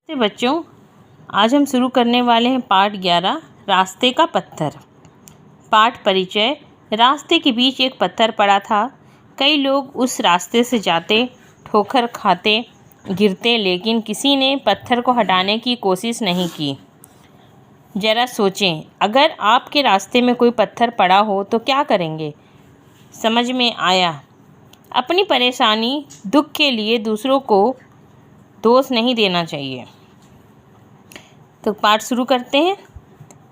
तो बच्चों, आज हम शुरू करने वाले हैं पाठ 11 रास्ते का पत्थर। पाठ परिचय। रास्ते के बीच एक पत्थर पड़ा था। कई लोग उस रास्ते से जाते, ठोकर खाते, गिरते, लेकिन किसी ने पत्थर को हटाने की कोशिश नहीं की। ज़रा सोचें, अगर आपके रास्ते में कोई पत्थर पड़ा हो तो क्या करेंगे? समझ में आया। अपनी परेशानी, दुख के लिए दूसरों को दोष नहीं देना चाहिए। तो पाठ शुरू करते हैं।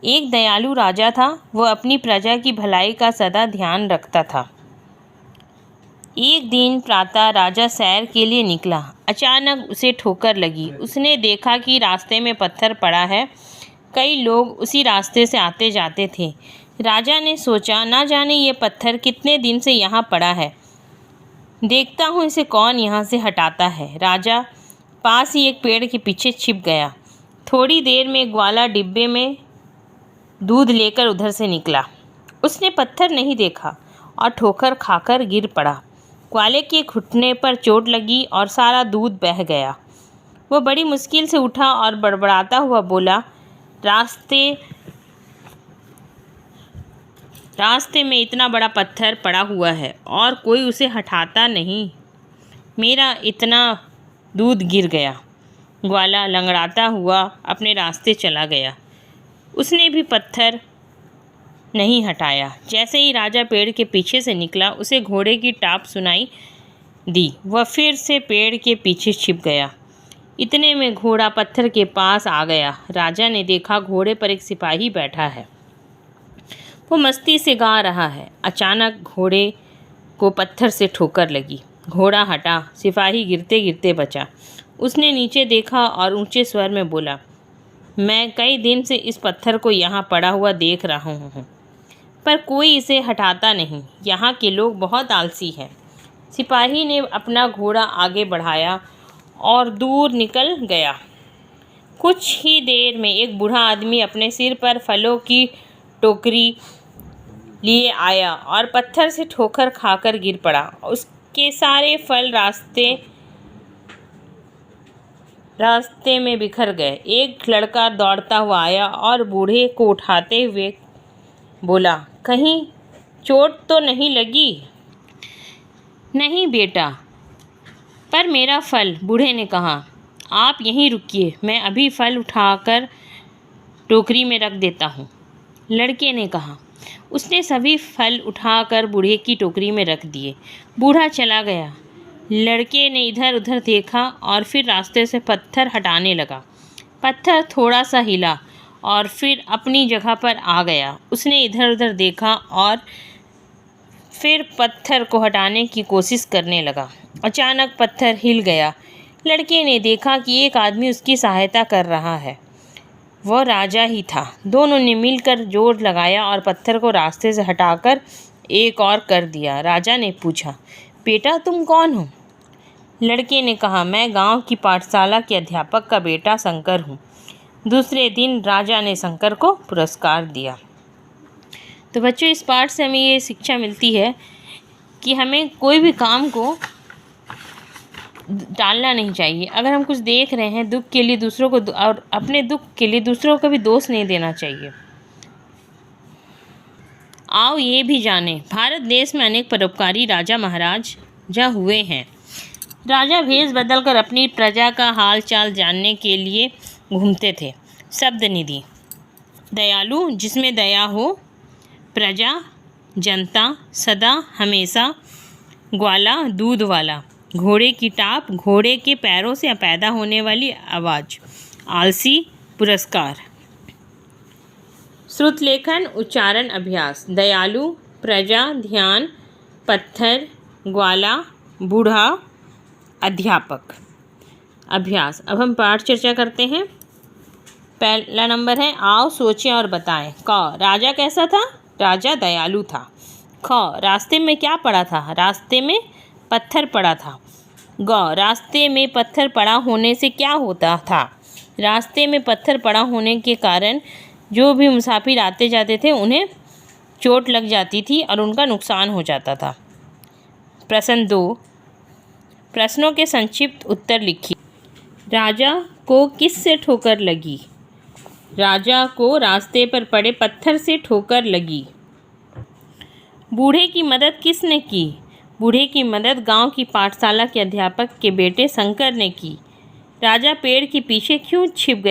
एक दयालु राजा था। वह अपनी प्रजा की भलाई का सदा ध्यान रखता था। एक दिन प्रातः राजा सैर के लिए निकला। अचानक उसे ठोकर लगी। उसने देखा कि रास्ते में पत्थर पड़ा है। कई लोग उसी रास्ते से आते जाते थे। राजा ने सोचा, ना जाने ये पत्थर कितने दिन से यहाँ पड़ा है। देखता हूँ इसे कौन यहाँ से हटाता है। राजा पास ही एक पेड़ के पीछे छिप गया। थोड़ी देर में ग्वाला डिब्बे में दूध लेकर उधर से निकला। उसने पत्थर नहीं देखा और ठोकर खाकर गिर पड़ा। ग्वाले के घुटने पर चोट लगी और सारा दूध बह गया। वह बड़ी मुश्किल से उठा और बड़बड़ाता हुआ बोला, रास्ते में इतना बड़ा पत्थर पड़ा हुआ है और कोई उसे हटाता नहीं। मेरा इतना दूध गिर गया। ग्वाला लंगड़ाता हुआ अपने रास्ते चला गया। उसने भी पत्थर नहीं हटाया। जैसे ही राजा पेड़ के पीछे से निकला, उसे घोड़े की टाप सुनाई दी। वह फिर से पेड़ के पीछे छिप गया। इतने में घोड़ा पत्थर के पास आ गया। राजा ने देखा घोड़े पर एक सिपाही बैठा है। वो मस्ती से गा रहा है। अचानक घोड़े को पत्थर से ठोकर लगी। घोड़ा हटा। सिपाही गिरते गिरते बचा। उसने नीचे देखा और ऊंचे स्वर में बोला, मैं कई दिन से इस पत्थर को यहाँ पड़ा हुआ देख रहा हूँ, पर कोई इसे हटाता नहीं। यहाँ के लोग बहुत आलसी हैं। सिपाही ने अपना घोड़ा आगे बढ़ाया और दूर निकल गया। कुछ ही देर में एक बूढ़ा आदमी अपने सिर पर फलों की टोकरी लिए आया और पत्थर से ठोकर खाकर गिर पड़ा। उसके सारे फल रास्ते में बिखर गए। एक लड़का दौड़ता हुआ आया और बूढ़े को उठाते हुए बोला, कहीं चोट तो नहीं लगी? नहीं बेटा, पर मेरा फल। बूढ़े ने कहा, आप यहीं रुकिए, मैं अभी फल उठाकर टोकरी में रख देता हूँ। लड़के ने कहा। उसने सभी फल उठाकर बूढ़े की टोकरी में रख दिए। बूढ़ा चला गया। लड़के ने इधर उधर देखा और फिर रास्ते से पत्थर हटाने लगा। पत्थर थोड़ा सा हिला और फिर अपनी जगह पर आ गया। उसने इधर उधर देखा और फिर पत्थर को हटाने की कोशिश करने लगा। अचानक पत्थर हिल गया। लड़के ने देखा कि एक आदमी उसकी सहायता कर रहा है। वह राजा ही था। दोनों ने मिलकर जोर लगाया और पत्थर को रास्ते से हटाकर एक और कर दिया। राजा ने पूछा, बेटा तुम कौन हो? लड़के ने कहा, मैं गांव की पाठशाला के अध्यापक का बेटा शंकर हूँ। दूसरे दिन राजा ने शंकर को पुरस्कार दिया। तो बच्चों, इस पाठ से हमें ये शिक्षा मिलती है कि हमें कोई भी काम को टालना नहीं चाहिए। अगर हम कुछ देख रहे हैं दुख के लिए दूसरों को, और अपने दुख के लिए दूसरों को भी दोष नहीं देना चाहिए। आओ ये भी जानें, भारत देश में अनेक परोपकारी राजा महाराजा हुए हैं। राजा भेष बदलकर अपनी प्रजा का हाल चाल जानने के लिए घूमते थे। शब्द निधि। दयालु, जिसमें दया हो। प्रजा, जनता, सदा, हमेशा। ग्वाला, दूध वाला। घोड़े की टाप, घोड़े के पैरों से पैदा होने वाली आवाज़। आलसी, पुरस्कार। श्रुत लेखन, उच्चारण अभ्यास। दयालु, प्रजा, ध्यान, पत्थर, ग्वाला, बूढ़ा, अध्यापक। अभ्यास। अब हम पाठ चर्चा करते हैं। पहला नंबर है, आओ सोचें और बताएं। क, राजा कैसा था? राजा दयालु था। ख, रास्ते में क्या पड़ा था? रास्ते में पत्थर पड़ा था। ग, रास्ते में पत्थर पड़ा होने से क्या होता था? रास्ते में पत्थर पड़ा होने के कारण जो भी मुसाफिर आते जाते थे उन्हें चोट लग जाती थी और उनका नुकसान हो जाता था। प्रश्न 2, प्रश्नों के संक्षिप्त उत्तर लिखिए। राजा को किससे ठोकर लगी? राजा को रास्ते पर पड़े पत्थर से ठोकर लगी। बूढ़े की मदद किसने की? बूढ़े की मदद गांव की पाठशाला के अध्यापक के बेटे शंकर ने की। राजा पेड़ के पीछे क्यों छिप गया?